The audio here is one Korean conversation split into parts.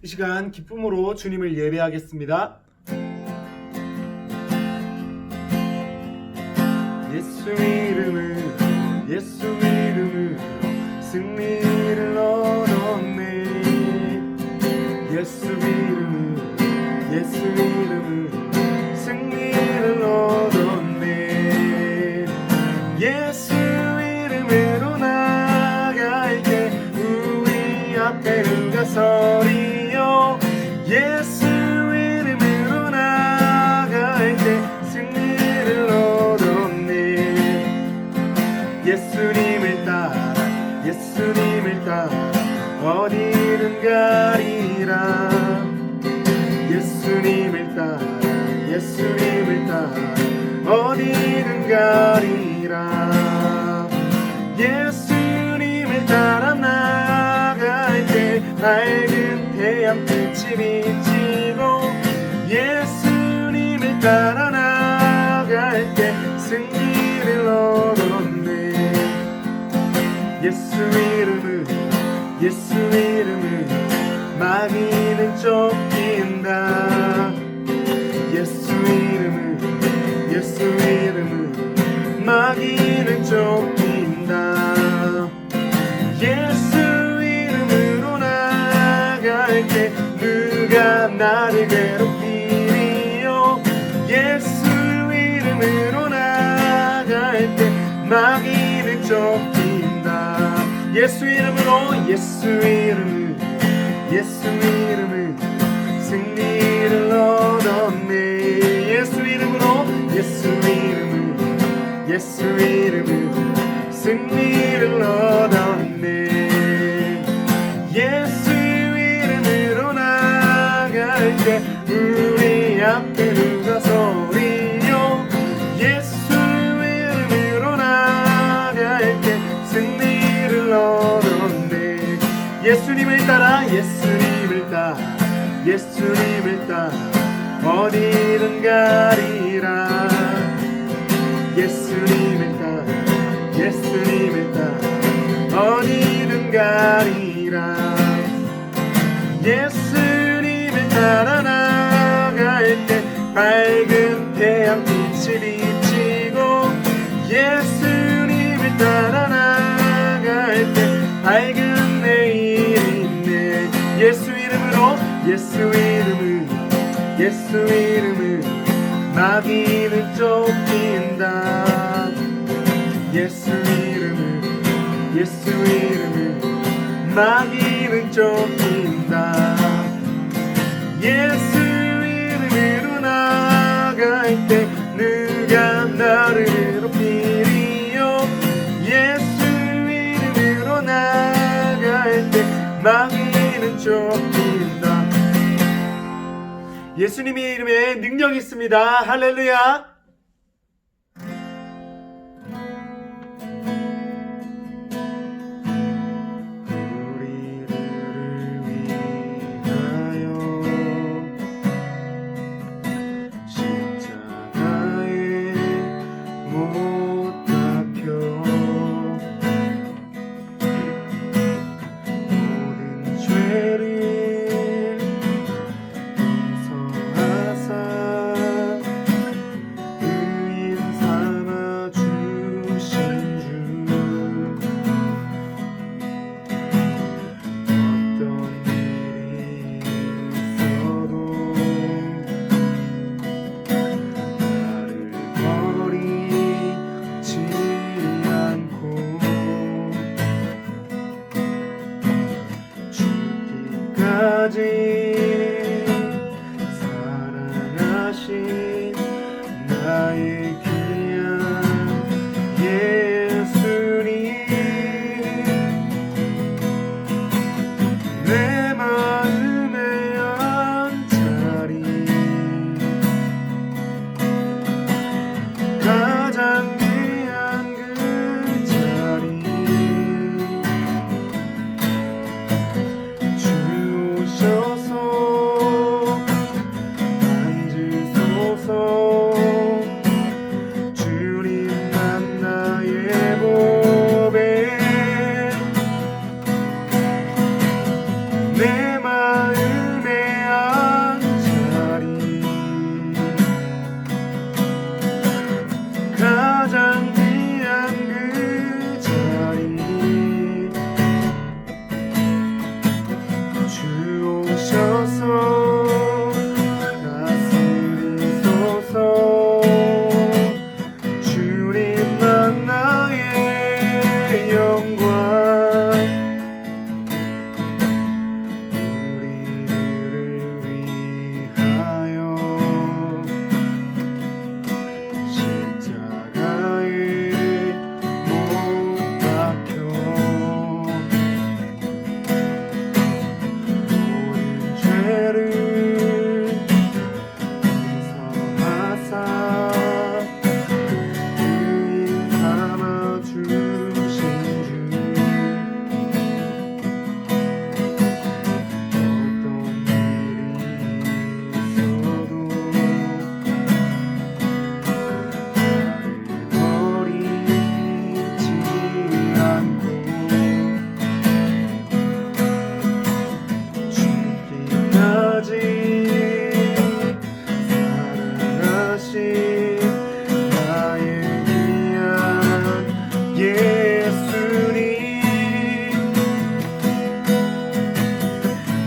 이 시간 기쁨으로 주님을 예배하겠습니다. 예수 이름으로 승리를 얻었네. 예수 이름으로 승리를 얻었네. 예수 이름으로 나갈 때 우리 앞에 누가 서리요. 예수 이름으로 나갈 때 승리를 얻었네. 예수님을 따라 어디든 가리라. 예수님을 따라 어디든 가리라. 예수님을 따라 나갈 때 밝은 태양 빛이 비치고, 예수님을 따라 나갈 때 승리를 얻었네. 예수 이름을 마귀는 쫓긴다. 예수 이름을 마귀는 쫓긴다. 예수 이름으로 나갈 때 누가 나를 괴롭히리요. 예수 이름으로 나갈 때 마귀는 쫓긴다. 예수 이름을 승리를 얻었네. 예수 이름을 승리를 얻었네. 예수 이름으로 나갈 때 우리 앞에 누가 서리요. 예수 이름으로 나갈 때 승리를 얻었네. 예수님을 따라 어디든 가리라. 예수님을 따라 어디든 가리라. 예수님을 따라 나갈 때 밝은 태양 빛이 비치고, 예수님을 따라 나갈 때 밝은 내일이 있네. 예수 이름을 마귀는 쫓긴다. 예수 이름을 마귀는 쫓긴다. 예수 이름으로 나갈 때 누가 나를 괴롭히리요. 예수 이름으로 나갈 때 마귀는 쫓긴다. 예수님의 이름에 능력이 있습니다. 할렐루야. 사랑하신 나의 귀한 예수님, 내 마음의 안자리, 가장 귀한 그 자리, 주 오셔서 주님만 나의 보배, 내 마음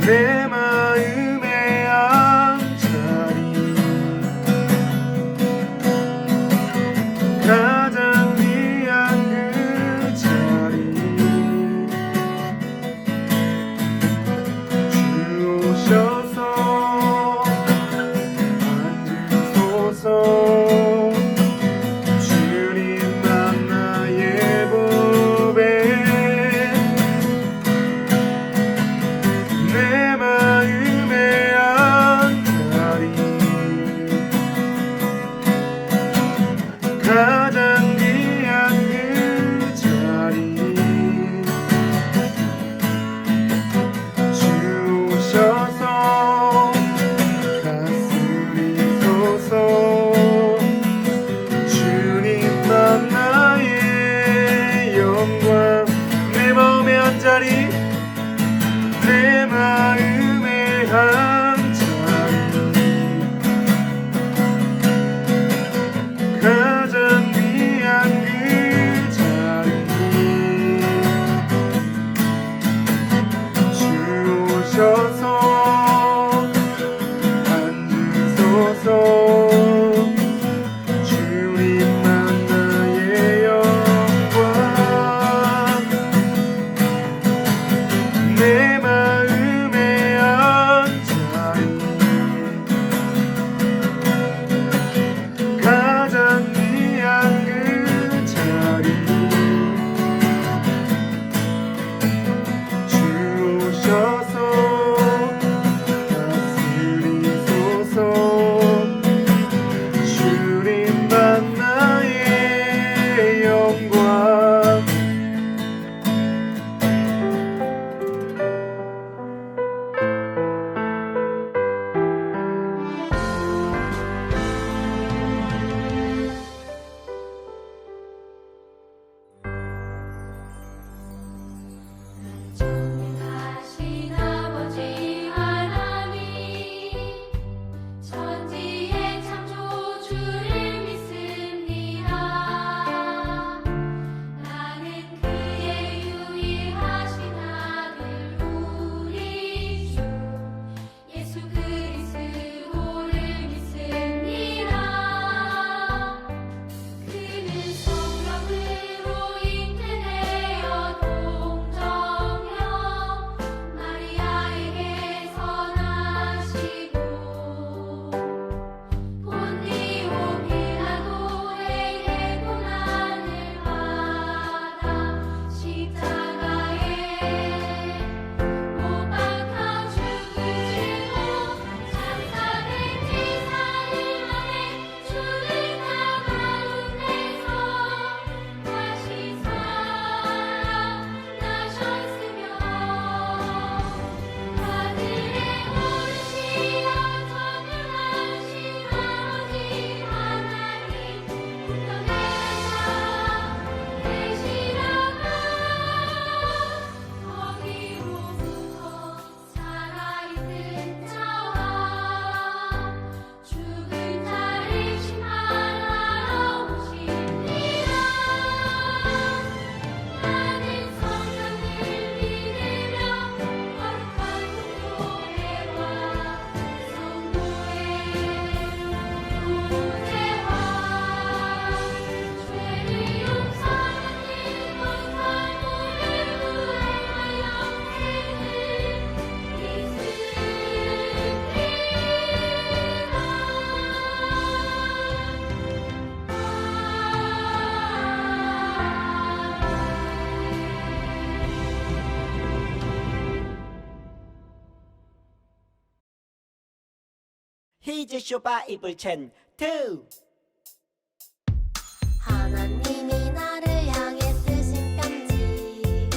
내 마음의 앉자리 가장 귀한 그 자리 주 오셔서 앉으소서 주님 만나의 법에 내 마음의 앉자리 가장 귀한 그 자리 주 오셔서 다스리소서 주님만 나의 영광 내 마음의 한자리 내 마음의 한자리 가장 귀한 그 자리 주 오셔서 앉으소서 주님만 나의 영광 내 마음의 앉자리 가장 귀한 그 자리 주 오셔서 다스리소서 주님만 나의 영광 전능하신 아버지 하나님 천지의 창조주를 믿습니다. 나는 그의 유일하신 아들 우리 주 예수 그리스도를 믿습니다. 그는 성령으로 잉태되어 동정녀 마리아에게서 나시고 본디오 빌라도에게 고난을 받아 십자가에 못 박혀 죽으시고 장사된 지 사흘 만에 주를 가운데서 다시 살아나셨으며 하늘에 오르시어 전능하신 아버지 하나님 우편에서 계시다가 거기로부터 살아있는 자와 죽은 자를 심판하러 오십니다. 나는 성령을 믿으며 거룩한 공로회와 성도의 교제와 죄를 용서하는 거룩한 물을 구행하여 히즈 쇼바 이블 첸 2 하나님이 나를 향해 쓰신 편지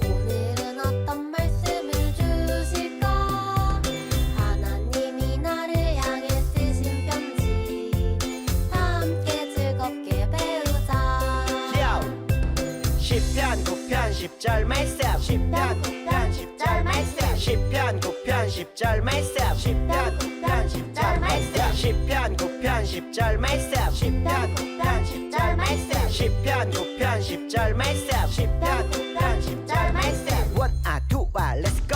오늘은 어떤 말씀을 주실까 하나님이 나를 향해 쓰신 편지 함께 즐겁게 배우자 시편 9편 10절 말씀 시편 9편 10절 말씀 시편 9편 10절 말씀 시편 9편 10절 말씀 시편 9편 10절 말씀 시편 9편 10절 말씀 시편 9편 10절 말씀 시편 9편 10절 말씀 원아 두아 렛츠 고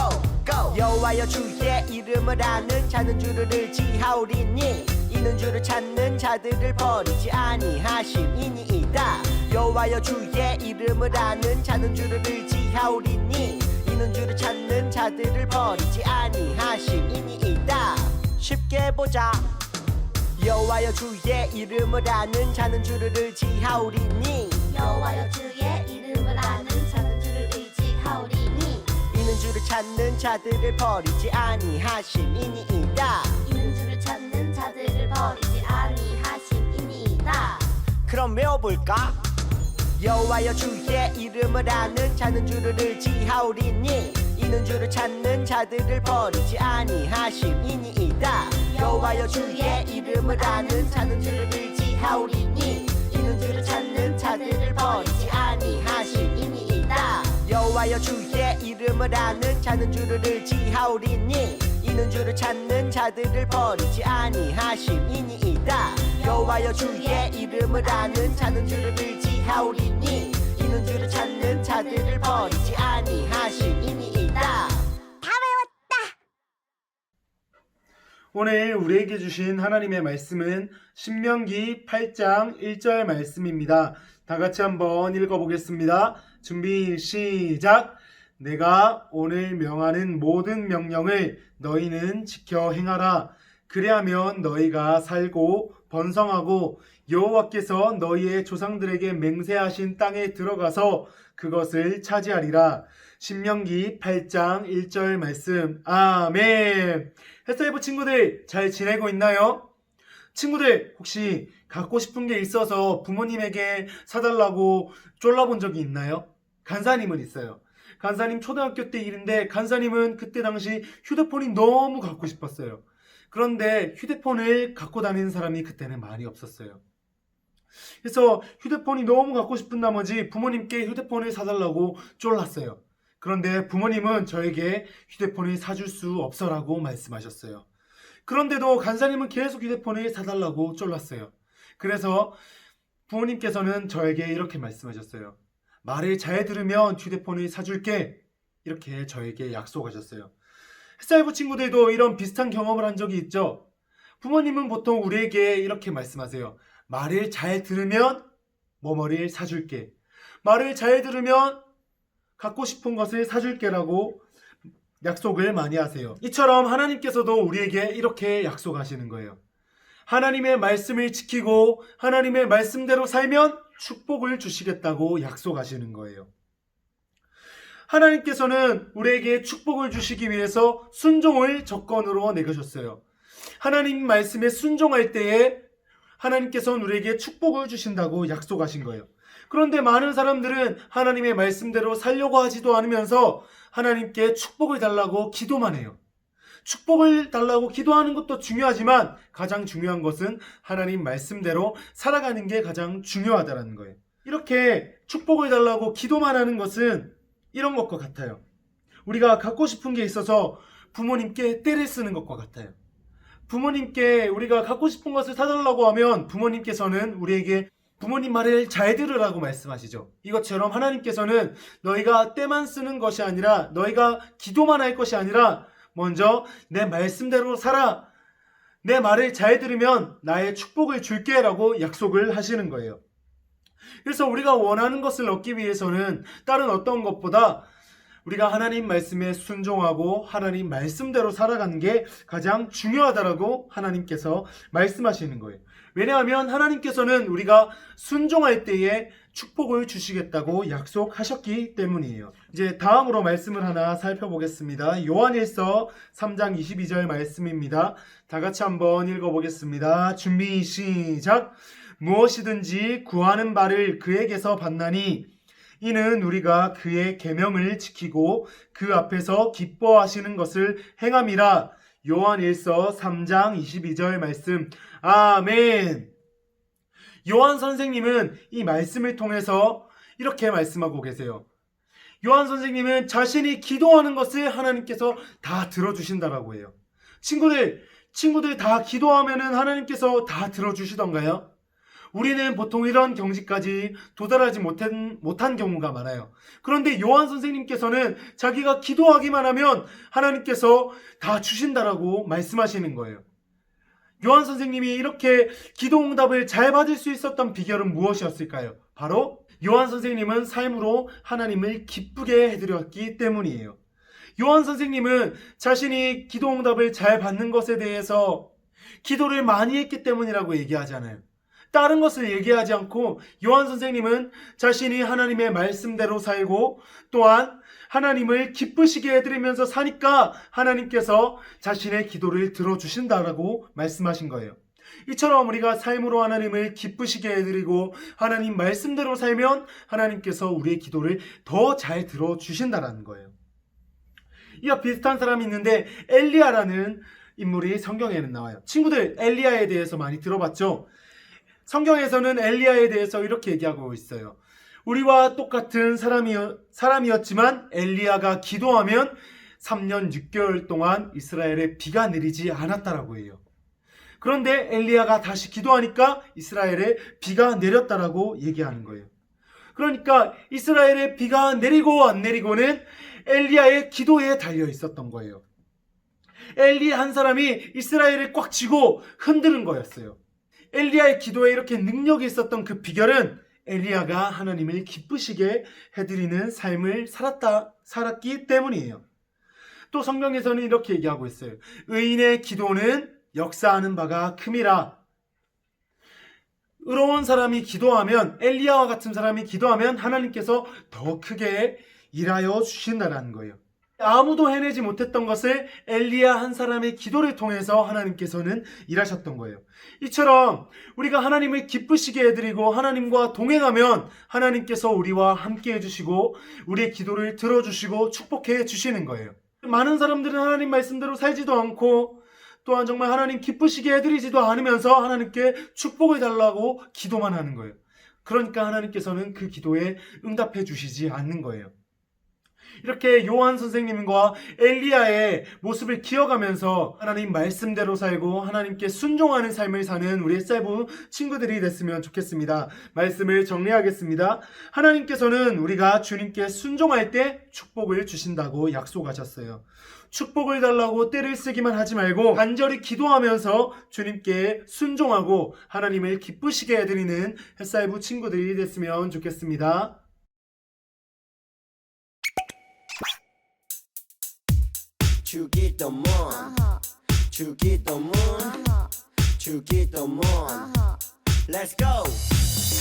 고 여호와여 여호와여 주의 이름을 아는 자는 주를 의지하오리니 이는 주를 찾는 자들을 버리지 아니하심이니이다. 여호와여 주의 이름을 아는 자는 주를 의지하오리니 이는 주를 찾는 자들을 버리지 아니하심이니이다. 쉽게 보자. 여호와여 주의 이름을 아는 자는 주를 의지하오리니 여호와여 주의 이름을 아는 자는 주를 의지하오리니 이는 주를 찾는 자들을 버리지 아니하심이니이다. 이는 주를 찾는 자들을 버리지 아니하심이니이다. 그럼 외워볼까? 여호와여 주의 이름을 아는 자는 주를 의지하오리니 이는 주를 찾는 자들을 버리지 아니하심이니이다. 여호와여 주의 이름을 아는 자는 주를 의지하오리니 이는 주를 찾는 자들을 버리지 아니하심이니이다. 여호와여 주의 이름을 아는 자는 주를 의지하오리니 이는 주를 찾는 자들을 버리지 아니하심이니이다. 여호와여 주의 이름을 아는 자는 주를 의지하오리니 이는 주를 찾는 자들을 버리지 아니하심이니이다. 오늘 우리에게 주신 하나님의 말씀은 신명기 8장 1절 말씀입니다. 다 같이 한번 읽어보겠습니다. 준비 시작. 내가 오늘 명하는 모든 명령을 너희는 지켜 행하라. 그리하면 너희가 살고 번성하고 여호와께서 너희의 조상들에게 맹세하신 땅에 들어가서 그것을 차지하리라. 신명기 8장 1절 말씀. 아멘. 햇사이브 친구들 잘 지내고 있나요? 친구들 혹시 갖고 싶은 게 있어서 부모님에게 사달라고 쫄라본 적이 있나요? 간사님은 있어요. 간사님 초등학교 때 일인데 간사님은 그때 당시 휴대폰이 너무 갖고 싶었어요. 그런데 휴대폰을 갖고 다니는 사람이 그때는 많이 없었어요. 그래서 휴대폰이 너무 갖고 싶은 나머지 부모님께 휴대폰을 사달라고 쫄랐어요. 그런데 부모님은 저에게 휴대폰을 사줄 수 없어라고 말씀하셨어요. 그런데도 간사님은 계속 휴대폰을 사달라고 쫄랐어요. 그래서 부모님께서는 저에게 이렇게 말씀하셨어요. 말을 잘 들으면 휴대폰을 사줄게. 이렇게 저에게 약속하셨어요. 햇살부 친구들도 이런 비슷한 경험을 한 적이 있죠? 부모님은 보통 우리에게 이렇게 말씀하세요. 말을 잘 들으면 뭐뭐를 사줄게. 말을 잘 들으면 갖고 싶은 것을 사줄게라고 약속을 많이 하세요. 이처럼 하나님께서도 우리에게 이렇게 약속하시는 거예요. 하나님의 말씀을 지키고 하나님의 말씀대로 살면 축복을 주시겠다고 약속하시는 거예요. 하나님께서는 우리에게 축복을 주시기 위해서 순종을 조건으로 내주셨어요. 하나님 말씀에 순종할 때에 하나님께서는 우리에게 축복을 주신다고 약속하신 거예요. 그런데 많은 사람들은 하나님의 말씀대로 살려고 하지도 않으면서 하나님께 축복을 달라고 기도만 해요. 축복을 달라고 기도하는 것도 중요하지만 가장 중요한 것은 하나님 말씀대로 살아가는 게 가장 중요하다는 거예요. 이렇게 축복을 달라고 기도만 하는 것은 이런 것과 같아요. 우리가 갖고 싶은 게 있어서 부모님께 떼를 쓰는 것과 같아요. 부모님께 우리가 갖고 싶은 것을 사달라고 하면 부모님께서는 우리에게 부모님 말을 잘 들으라고 말씀하시죠. 이것처럼 하나님께서는 너희가 때만 쓰는 것이 아니라 너희가 기도만 할 것이 아니라 먼저 내 말씀대로 살아. 내 말을 잘 들으면 나의 축복을 줄게 라고 약속을 하시는 거예요. 그래서 우리가 원하는 것을 얻기 위해서는 다른 어떤 것보다 우리가 하나님 말씀에 순종하고 하나님 말씀대로 살아가는 게 가장 중요하다라고 하나님께서 말씀하시는 거예요. 왜냐하면 하나님께서는 우리가 순종할 때에 축복을 주시겠다고 약속하셨기 때문이에요. 이제 다음으로 말씀을 하나 살펴보겠습니다. 요한일서 3장 22절 말씀입니다. 다 같이 한번 읽어보겠습니다. 준비 시작. 무엇이든지 구하는 바를 그에게서 받나니 이는 우리가 그의 계명을 지키고 그 앞에서 기뻐하시는 것을 행함이라. 요한일서 3장 22절 말씀. 아멘. 요한 선생님은 이 말씀을 통해서 이렇게 말씀하고 계세요. 요한 선생님은 자신이 기도하는 것을 하나님께서 다 들어주신다라고 해요. 친구들 다 기도하면은 하나님께서 다 들어주시던가요? 우리는 보통 이런 경지까지 도달하지 못한 경우가 많아요. 그런데 요한 선생님께서는 자기가 기도하기만 하면 하나님께서 다 주신다라고 말씀하시는 거예요. 요한 선생님이 이렇게 기도 응답을 잘 받을 수 있었던 비결은 무엇이었을까요? 바로 요한 선생님은 삶으로 하나님을 기쁘게 해드렸기 때문이에요. 요한 선생님은 자신이 기도 응답을 잘 받는 것에 대해서 기도를 많이 했기 때문이라고 얘기하잖아요. 다른 것을 얘기하지 않고 요한 선생님은 자신이 하나님의 말씀대로 살고 또한 하나님을 기쁘시게 해드리면서 사니까 하나님께서 자신의 기도를 들어주신다라고 말씀하신 거예요. 이처럼 우리가 삶으로 하나님을 기쁘시게 해드리고 하나님 말씀대로 살면 하나님께서 우리의 기도를 더 잘 들어주신다라는 거예요. 이와 비슷한 사람이 있는데 엘리야라는 인물이 성경에는 나와요. 친구들, 엘리야에 대해서 많이 들어봤죠? 성경에서는 엘리야에 대해서 이렇게 얘기하고 있어요. 우리와 똑같은 사람이었지만 엘리야가 기도하면 3년 6개월 동안 이스라엘에 비가 내리지 않았다라고 해요. 그런데 엘리야가 다시 기도하니까 이스라엘에 비가 내렸다라고 얘기하는 거예요. 그러니까 이스라엘에 비가 내리고 안 내리고는 엘리야의 기도에 달려 있었던 거예요. 엘리야 한 사람이 이스라엘을 꽉 쥐고 흔드는 거였어요. 엘리야의 기도에 이렇게 능력이 있었던 그 비결은 엘리야가 하나님을 기쁘시게 해드리는 삶을 살았기 때문이에요. 또 성경에서는 이렇게 얘기하고 있어요. 의인의 기도는 역사하는 바가 큼이라. 의로운 사람이 기도하면, 엘리야와 같은 사람이 기도하면 하나님께서 더 크게 일하여 주신다는 거예요. 아무도 해내지 못했던 것을 엘리야 한 사람의 기도를 통해서 하나님께서는 일하셨던 거예요. 이처럼 우리가 하나님을 기쁘시게 해드리고 하나님과 동행하면 하나님께서 우리와 함께 해주시고 우리의 기도를 들어주시고 축복해 주시는 거예요. 많은 사람들은 하나님 말씀대로 살지도 않고 또한 정말 하나님 기쁘시게 해드리지도 않으면서 하나님께 축복을 달라고 기도만 하는 거예요. 그러니까 하나님께서는 그 기도에 응답해 주시지 않는 거예요. 이렇게 요한 선생님과 엘리야의 모습을 기억하면서 하나님 말씀대로 살고 하나님께 순종하는 삶을 사는 우리 셀브 친구들이 됐으면 좋겠습니다. 말씀을 정리하겠습니다. 하나님께서는 우리가 주님께 순종할 때 축복을 주신다고 약속하셨어요. 축복을 달라고 떼를 쓰기만 하지 말고 간절히 기도하면서 주님께 순종하고 하나님을 기쁘시게 해드리는 햇살부 친구들이 됐으면 좋겠습니다. 주기도문 주기도문 주기도문 Let's go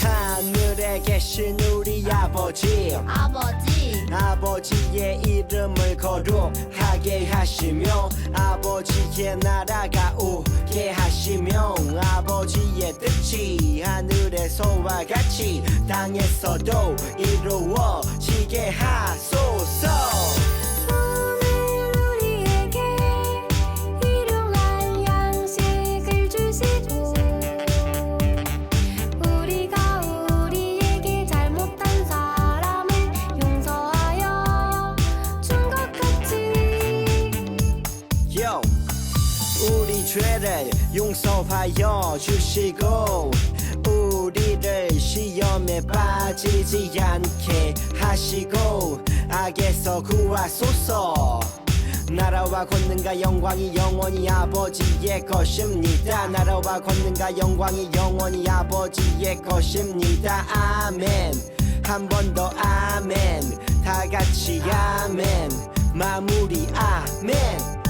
하늘에 계신 우리 아버지 아버지의 이름을 거룩하게 하시며 아버지의 나라가 오게 하시며 아버지의 뜻이 하늘에서와 같이 땅에서도 이루어지게 하소서. 우리 죄를 용서하여 주시고 우리를 시험에 빠지지 않게 하시고 악에서 구하소서. 나라와 권능과 영광이 영원히 아버지의 것입니다. 나라와 권능과 영광이 영원히 아버지의 것입니다. 아멘. 한 번 더 아멘. 다 같이 아멘. 마무리 아멘.